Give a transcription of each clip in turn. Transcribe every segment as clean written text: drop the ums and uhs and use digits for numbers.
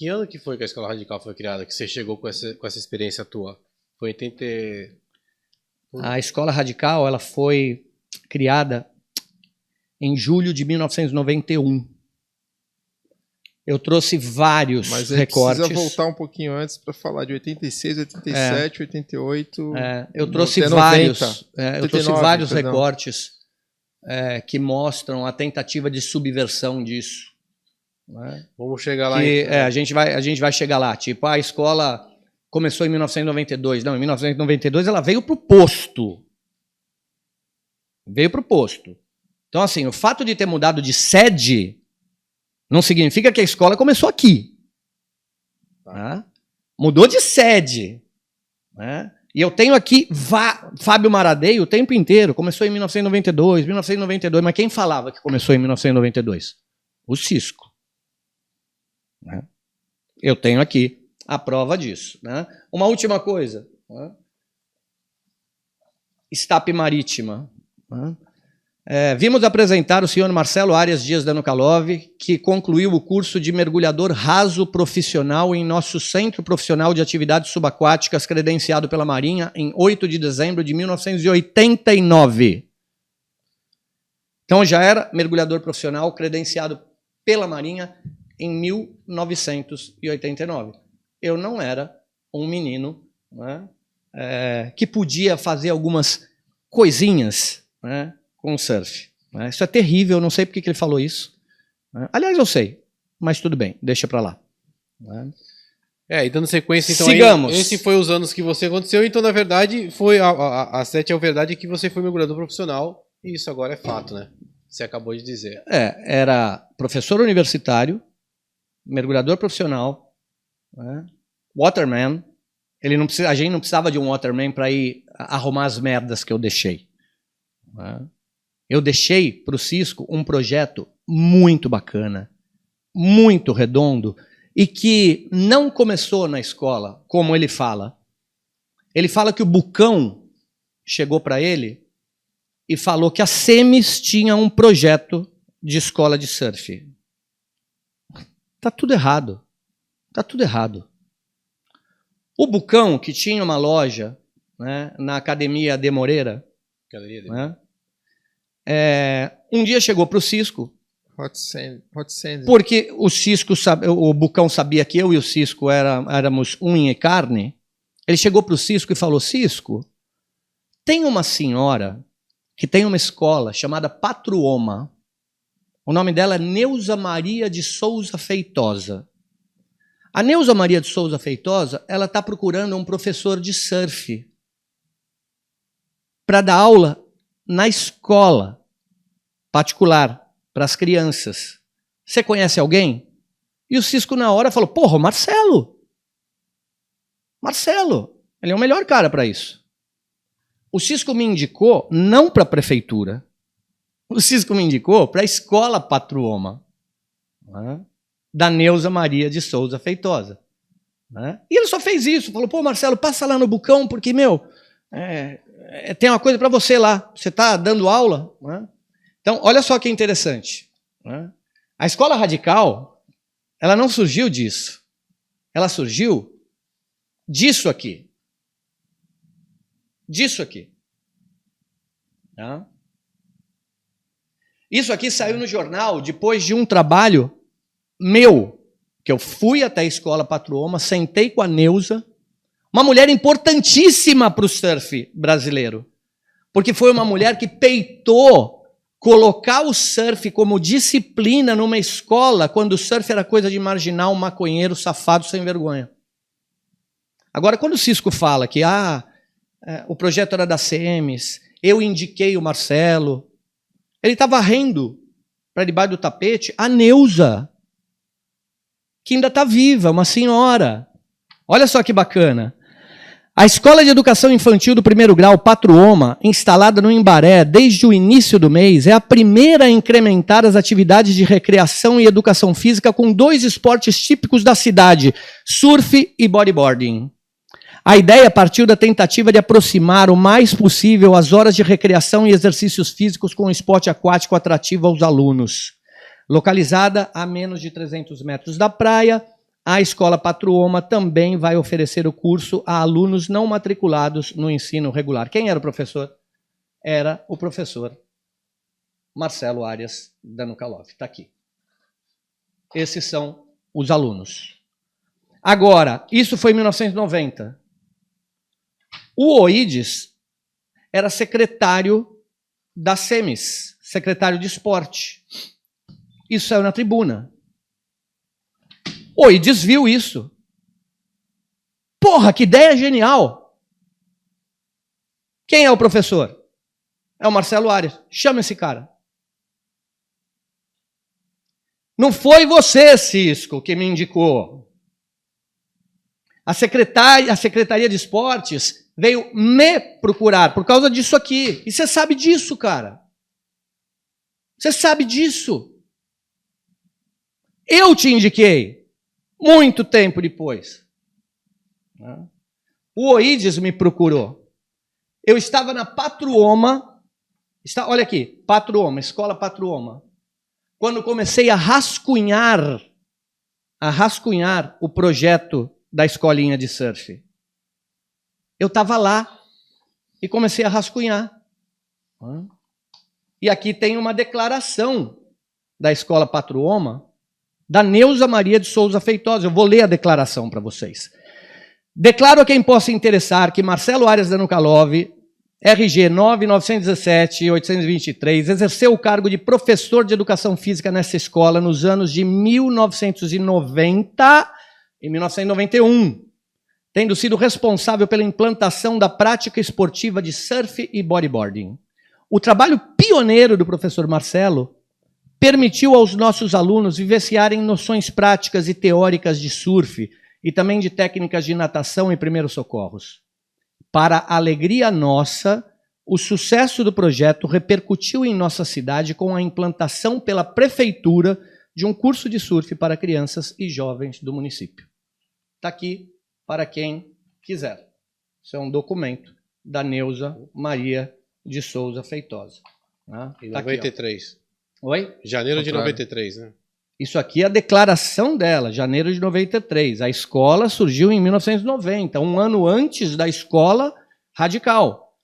Que ano que foi que a Escola Radical foi criada, que você chegou com essa experiência tua? Foi em 80... A Escola Radical ela foi criada em julho de 1991. Eu trouxe vários recortes. Precisa voltar um pouquinho antes para falar de 86, 87, 88... eu trouxe vários recortes que mostram a tentativa de subversão disso. Né? Vamos chegar lá. A gente vai chegar lá. Tipo, a escola começou em 1992. Não, em 1992 ela veio para o posto. Então, assim, o fato de ter mudado de sede não significa que a escola começou aqui. Né? Mudou de sede. Né? E eu tenho aqui Fábio Maradei o tempo inteiro. Começou em 1992, mas quem falava que começou em 1992? O Cisco. Né? Eu tenho aqui a prova disso. Né? Uma última coisa. Né? Estape Marítima. Né? Vimos apresentar o senhor Marcelo Arias Dias Danukalov, que concluiu o curso de mergulhador raso profissional em nosso Centro Profissional de Atividades Subaquáticas, credenciado pela Marinha, em 8 de dezembro de 1989. Então já era mergulhador profissional credenciado pela Marinha em 1989. Eu não era um menino, né, que podia fazer algumas coisinhas, né, com o surf. Né? Isso é terrível, eu não sei porque que ele falou isso. Né? Aliás, eu sei, mas tudo bem, deixa para lá. Né? E dando sequência, então, sigamos. Esse foi os anos que você aconteceu, então, na verdade, foi a 7 é a verdade que você foi mergulhador profissional, e isso agora é fato, né? Você acabou de dizer. Era professor universitário, mergulhador profissional, né? Waterman. A gente não precisava de um waterman para ir arrumar as merdas que eu deixei. Né? Eu deixei para o Cisco um projeto muito bacana, muito redondo, e que não começou na escola, como ele fala. Ele fala que o Bucão chegou para ele e falou que a SEMES tinha um projeto de escola de surf. Tá tudo errado. Tá tudo errado. O Bucão, que tinha uma loja, né, na Academia de Moreira, né, um dia chegou para o Cisco, Hot Sand. porque o Bucão sabia que eu e o Cisco éramos unha e carne. Ele chegou para o Cisco e falou: Cisco, tem uma senhora que tem uma escola chamada Patruoma. O nome dela é Neuza Maria de Souza Feitosa. A Neuza Maria de Souza Feitosa, ela está procurando um professor de surf para dar aula na escola particular para as crianças. Você conhece alguém? E o Cisco na hora falou: porra, Marcelo, ele é o melhor cara para isso. O Cisco me indicou não para a prefeitura, o Cisco me indicou para a escola Patruoma, né, da Neuza Maria de Souza Feitosa. Né? E ele só fez isso, falou: pô, Marcelo, passa lá no Bucão, porque, tem uma coisa para você lá, você está dando aula. Né? Então, olha só que interessante. Né? A escola radical, ela não surgiu disso. Ela surgiu disso aqui. Disso aqui. Tá? Isso aqui saiu no jornal depois de um trabalho meu, que eu fui até a escola Patruoma, sentei com a Neuza, uma mulher importantíssima para o surf brasileiro, porque foi uma mulher que peitou colocar o surf como disciplina numa escola, quando o surf era coisa de marginal, maconheiro, safado, sem vergonha. Agora, quando o Cisco fala que o projeto era da SEMES, eu indiquei o Marcelo, ele está varrendo para debaixo do tapete a Neuza, que ainda está viva, uma senhora. Olha só que bacana. A Escola de Educação Infantil do Primeiro Grau, Patruoma, instalada no Embaré desde o início do mês, é a primeira a incrementar as atividades de recreação e educação física com 2 esportes típicos da cidade, surf e bodyboarding. A ideia partiu da tentativa de aproximar o mais possível as horas de recreação e exercícios físicos com um esporte aquático atrativo aos alunos. Localizada a menos de 300 metros da praia, a Escola Patruoma também vai oferecer o curso a alunos não matriculados no ensino regular. Quem era o professor? Era o professor Marcelo Arias Danukalov. Está aqui. Esses são os alunos. Agora, isso foi em 1990. O Oídes era secretário da SEMES, secretário de esporte. Isso saiu na tribuna. O Oídes viu isso. Porra, que ideia genial! Quem é o professor? É o Marcelo Arias. Chama esse cara. Não foi você, Cisco, que me indicou. A Secretaria de Esportes veio me procurar por causa disso aqui. E você sabe disso, cara. Você sabe disso. Eu te indiquei. Muito tempo depois. O Oídes me procurou. Eu estava na Patruoma. Olha aqui, Patruoma, Escola Patruoma. Quando comecei a rascunhar o projeto da escolinha de surf. Eu estava lá e comecei a rascunhar. E aqui tem uma declaração da Escola Patruoma, da Neuza Maria de Souza Feitosa. Eu vou ler a declaração para vocês. Declaro a quem possa interessar que Marcelo Arias Danukalov, RG 9.917.823, exerceu o cargo de professor de educação física nessa escola nos anos de 1990 e 1991, tendo sido responsável pela implantação da prática esportiva de surf e bodyboarding. O trabalho pioneiro do professor Marcelo permitiu aos nossos alunos vivenciarem noções práticas e teóricas de surf e também de técnicas de natação e primeiros socorros. Para a alegria nossa, o sucesso do projeto repercutiu em nossa cidade com a implantação pela prefeitura de um curso de surf para crianças e jovens do município. Está aqui para quem quiser. Isso é um documento da Neuza Maria de Souza Feitosa. Em 93. Aqui, oi? Janeiro de 93, né? Isso aqui é a declaração dela, janeiro de 93. A escola surgiu em 1990, um ano antes da escola radical.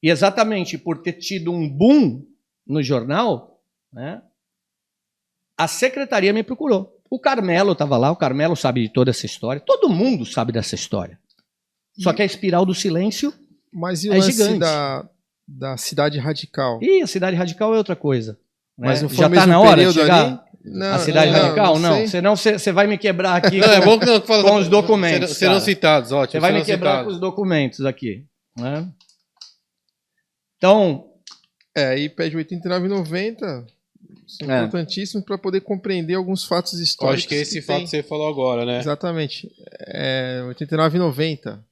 E exatamente por ter tido um boom no jornal, né, a secretaria me procurou. O Carmelo estava lá, o Carmelo sabe de toda essa história. Todo mundo sabe dessa história. Só que a espiral do silêncio Mas e o é lance gigante. da cidade radical? Ih, a cidade radical é outra coisa. Mas né? não foi Já o está mesmo na hora de período chegar ali? Não, a cidade radical? Não, sei. senão você vai me quebrar aqui Não, é bom que não fala com os documentos. Serão cara. citados, ótimo. Você vai me serão quebrar citados. com os documentos aqui. Né? Então, Aí pede 89 e 90. São importantíssimos para poder compreender alguns fatos Eu históricos. acho que é esse fato tem. que você falou agora, né? Exatamente. 89 e 90.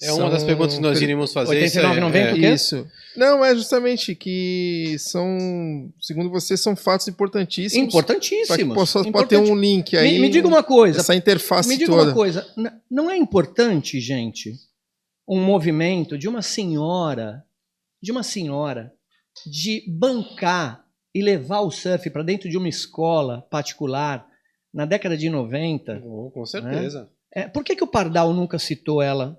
É uma das perguntas que nós iríamos fazer. 89 e 90 o quê? Isso. Não, é justamente que são, segundo você, são fatos importantíssimos. Para que Importantíssimos. possa ter um link aí. Me diga uma coisa. Essa interface Me diga toda. uma coisa. Não é importante, gente, um movimento de uma senhora de bancar e levar o surf para dentro de uma escola particular na década de 90? Com certeza. Por que o Pardal nunca citou ela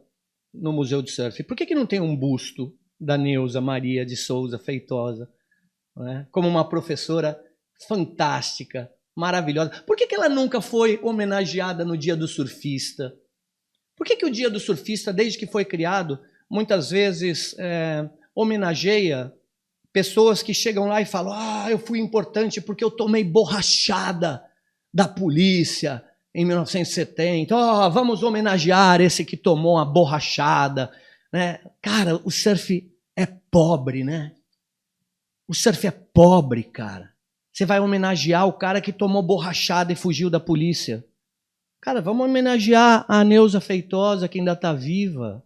no Museu de Surf? Por que não tem um busto da Neuza Maria de Souza Feitosa, né? Como uma professora fantástica, maravilhosa? Por que ela nunca foi homenageada no Dia do Surfista? Por que o Dia do Surfista, desde que foi criado, muitas vezes homenageia pessoas que chegam lá e falam: eu fui importante porque eu tomei borrachada da polícia em 1970, vamos homenagear esse que tomou a borrachada, né? Cara, o surf é pobre, né? O surf é pobre, cara. Você vai homenagear o cara que tomou borrachada e fugiu da polícia. Cara, vamos homenagear a Neuza Feitosa, que ainda está viva.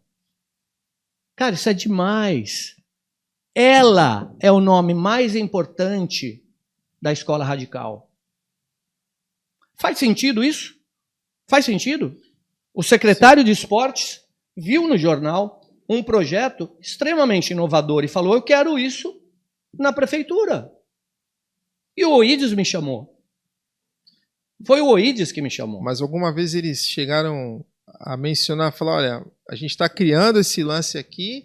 Cara, isso é demais. Ela é o nome mais importante da escola radical. Faz sentido isso? Faz sentido? O secretário de esportes viu no jornal um projeto extremamente inovador e falou: eu quero isso na prefeitura. E o Oídes me chamou. Foi o Oídes que me chamou. Mas alguma vez eles chegaram a mencionar, falar, olha, a gente está criando esse lance aqui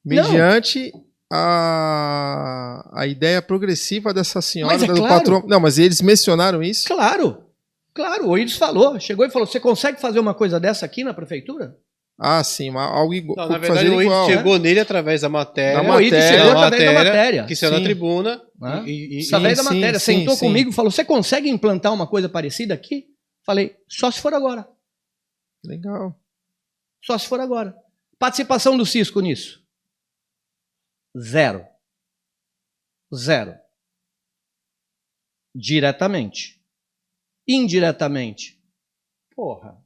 mediante a ideia progressiva dessa senhora Mas é do claro. patrão. Não, mas eles mencionaram isso? Claro, o Oídes falou. Chegou e falou, você consegue fazer uma coisa dessa aqui na prefeitura? Ah, sim, algo igual. Não, na verdade, o Oídes chegou nele através da matéria. Da O Oídes matéria, chegou através da matéria. Que saiu na Sim. tribuna. Né? E Através da matéria. sim, Sentou sim. comigo e falou, você consegue implantar uma coisa parecida aqui? Falei, só se for agora. Legal. Só se for agora. Participação do Cisco nisso? Zero. Diretamente. Indiretamente. Porra.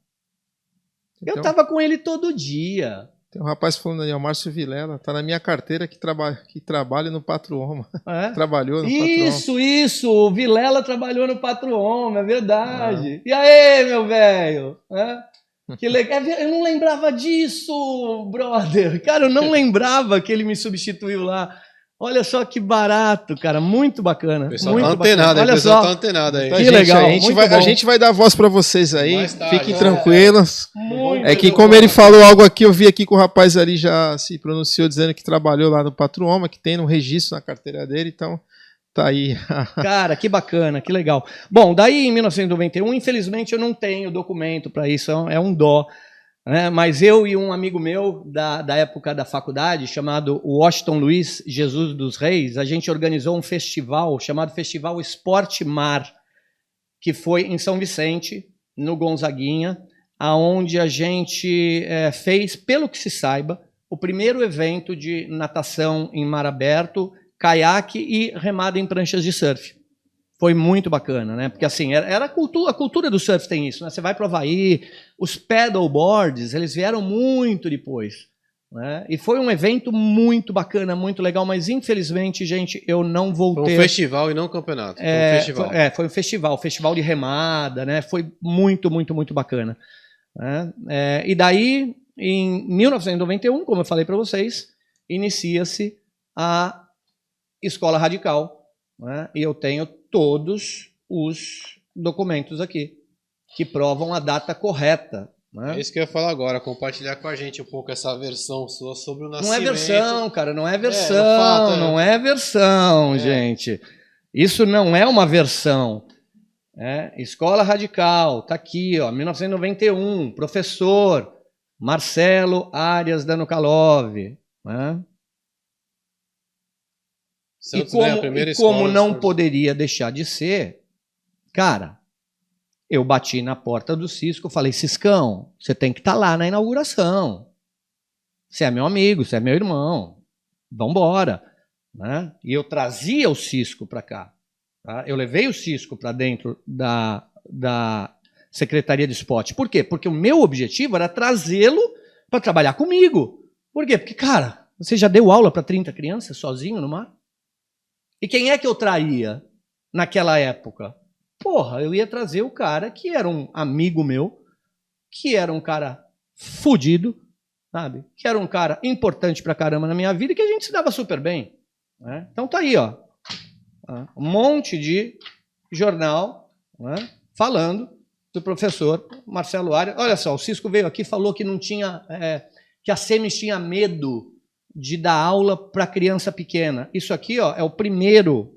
Eu Então, tava com ele todo dia. tem um rapaz falando aí, o Márcio Vilela, tá na minha carteira que trabalha no Patrooma. É? Trabalhou no Patrooma. Isso. O Vilela trabalhou no Patrooma, é verdade. E aí, meu velho? Que legal. Eu não lembrava disso, brother. Cara, eu não lembrava que ele me substituiu lá. Olha só que barato, cara. Muito bacana. O pessoal muito tá antenado aí. Olha O pessoal só. tá antenado aí. Então, Que gente, legal, A gente, muito vai, bom. a gente vai dar voz pra vocês aí. Mais tarde, Fiquem né? tranquilos. Muito É que bom. como ele falou algo aqui, eu vi aqui que o rapaz ali já se pronunciou dizendo que trabalhou lá no Patrooma, que tem um registro na carteira dele, então tá aí. Cara, que bacana, que legal. Bom, daí em 1991, infelizmente eu não tenho documento para isso, é um dó. Né? Mas eu e um amigo meu da época da faculdade, chamado Washington Luiz Jesus dos Reis, a gente organizou um festival chamado Festival Esporte Mar, que foi em São Vicente, no Gonzaguinha, aonde a gente fez, pelo que se saiba, o primeiro evento de natação em mar aberto, caiaque e remada em pranchas de surf. Foi muito bacana, né? Porque assim, era a cultura do surf tem isso, né? Você vai para o Havaí, os paddleboards, eles vieram muito depois, né? E foi um evento muito bacana, muito legal, mas infelizmente, gente, eu não voltei. Foi um festival e não um campeonato. Foi um festival. Foi um festival de remada, né? Foi muito, muito, muito bacana. Né? E daí, em 1991, como eu falei para vocês, inicia-se a Escola Radical, né? E eu tenho todos os documentos aqui que provam a data correta. Né? É isso que eu ia falar agora, compartilhar com a gente um pouco essa versão sua sobre o nascimento. Não é versão, cara, não é versão, fato, não é versão, gente. Isso não é uma versão. Escola Radical, tá aqui, ó, 1991, professor Marcelo Arias Danukalov, né? Santos, E né, a primeira como escola, não poderia deixar de ser, cara, eu bati na porta do Cisco, falei, Ciscão, você tem que estar lá na inauguração. Você é meu amigo, você é meu irmão. Vambora. Né? E eu trazia o Cisco para cá. Tá? Eu levei o Cisco para dentro da Secretaria de Esporte. Por quê? Porque o meu objetivo era trazê-lo para trabalhar comigo. Por quê? Porque, cara, você já deu aula para 30 crianças sozinho no mar? E quem é que eu traía naquela época? Porra, eu ia trazer o cara que era um amigo meu, que era um cara fudido, sabe? Que era um cara importante pra caramba na minha vida e que a gente se dava super bem. Né? Então tá aí, ó. Um monte de jornal, né, falando do professor Marcelo Arias. Olha só, o Cisco veio aqui e falou que não tinha, que a SEMES tinha medo de dar aula para criança pequena. Isso aqui, ó, é o primeiro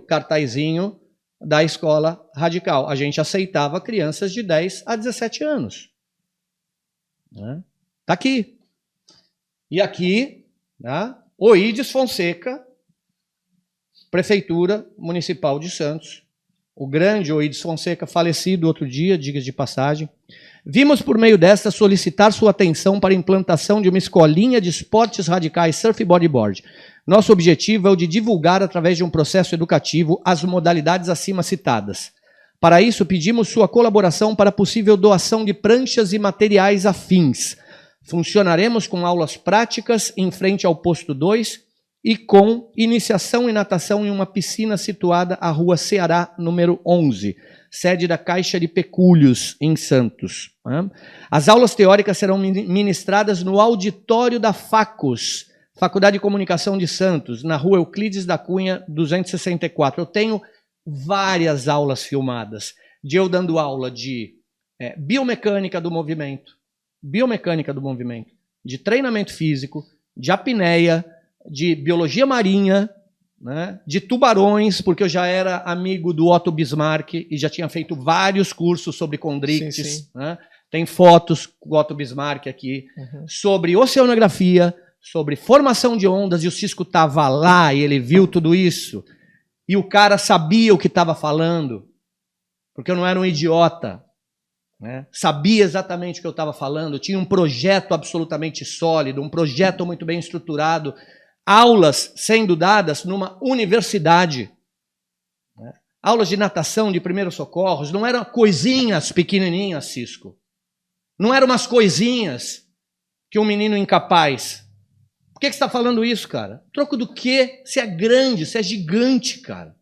cartazinho da Escola Radical. A gente aceitava crianças de 10 a 17 anos. Né? Tá aqui. E aqui, né, Oídes Fonseca, Prefeitura Municipal de Santos. O grande Oídes Fonseca, falecido outro dia, diga de passagem. Vimos por meio desta solicitar sua atenção para a implantação de uma escolinha de esportes radicais surf e bodyboard. Nosso objetivo é o de divulgar, através de um processo educativo, as modalidades acima citadas. Para isso, pedimos sua colaboração para possível doação de pranchas e materiais afins. Funcionaremos com aulas práticas em frente ao posto 2 e com iniciação em natação em uma piscina situada à Rua Ceará, número 11. Sede da Caixa de Pecúlios, em Santos. As aulas teóricas serão ministradas no auditório da FACUS, Faculdade de Comunicação de Santos, na Rua Euclides da Cunha, 264. Eu tenho várias aulas filmadas de eu dando aula de biomecânica do movimento, de treinamento físico, de apneia, de biologia marinha, né, de tubarões, porque eu já era amigo do Otto Bismarck e já tinha feito vários cursos sobre condrictes. Né? Tem fotos com o Otto Bismarck aqui, sobre oceanografia, sobre formação de ondas, e o Cisco estava lá e ele viu tudo isso. E o cara sabia o que estava falando, porque eu não era um idiota. Né? Sabia exatamente o que eu estava falando, tinha um projeto absolutamente sólido, um projeto muito bem estruturado, aulas sendo dadas numa universidade. Né? Aulas de natação, de primeiros socorros, não eram coisinhas pequenininhas, Cisco. Não eram umas coisinhas que um menino incapaz... Por que você está falando isso, cara? Troco do quê? Você é grande, você é gigante, cara.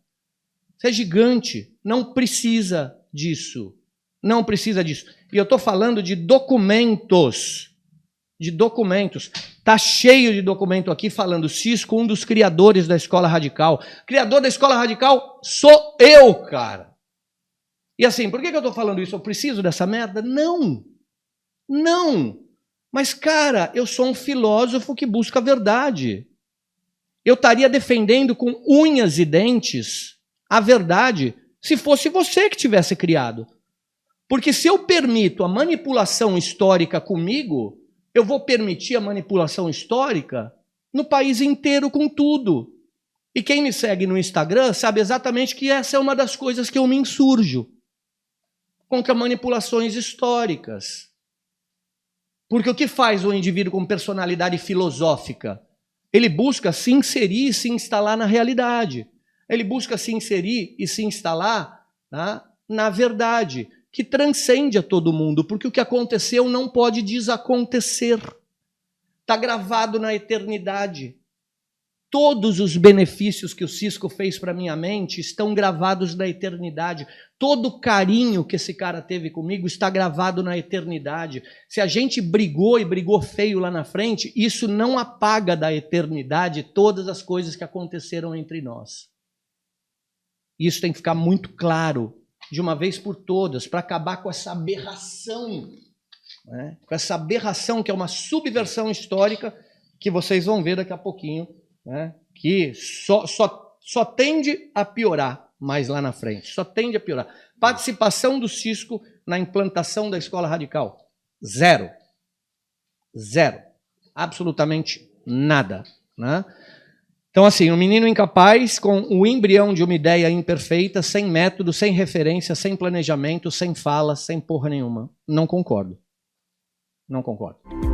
Você é gigante. Não precisa disso. Não precisa disso. E eu estou falando de documentos. De documentos. Está cheio de documento aqui falando Cisco, um dos criadores da Escola Radical. Criador da Escola Radical sou eu, cara. E assim, por que eu estou falando isso? Eu preciso dessa merda? Não. Não. Mas, cara, eu sou um filósofo que busca a verdade. Eu estaria defendendo com unhas e dentes a verdade se fosse você que tivesse criado. Porque se eu permito a manipulação histórica comigo, eu vou permitir a manipulação histórica no país inteiro com tudo. E quem me segue no Instagram sabe exatamente que essa é uma das coisas que eu me insurjo contra manipulações históricas. Porque o que faz o indivíduo com personalidade filosófica? Ele busca se inserir e se instalar na realidade. Ele busca se inserir e se instalar na verdade, que transcende a todo mundo, porque o que aconteceu não pode desacontecer. Está gravado na eternidade. Todos os benefícios que o Cisco fez para minha mente estão gravados na eternidade. Todo o carinho que esse cara teve comigo está gravado na eternidade. Se a gente brigou e brigou feio lá na frente, isso não apaga da eternidade todas as coisas que aconteceram entre nós. Isso tem que ficar muito claro, de uma vez por todas, para acabar com essa aberração, né? Com essa aberração que é uma subversão histórica que vocês vão ver daqui a pouquinho, né? Que só tende a piorar mais lá na frente, só tende a piorar. Participação do Cisco na implantação da Escola Radical, zero. Zero. Absolutamente nada. Né? Então, assim, um menino incapaz com o embrião de uma ideia imperfeita, sem método, sem referência, sem planejamento, sem fala, sem porra nenhuma. Não concordo. Não concordo.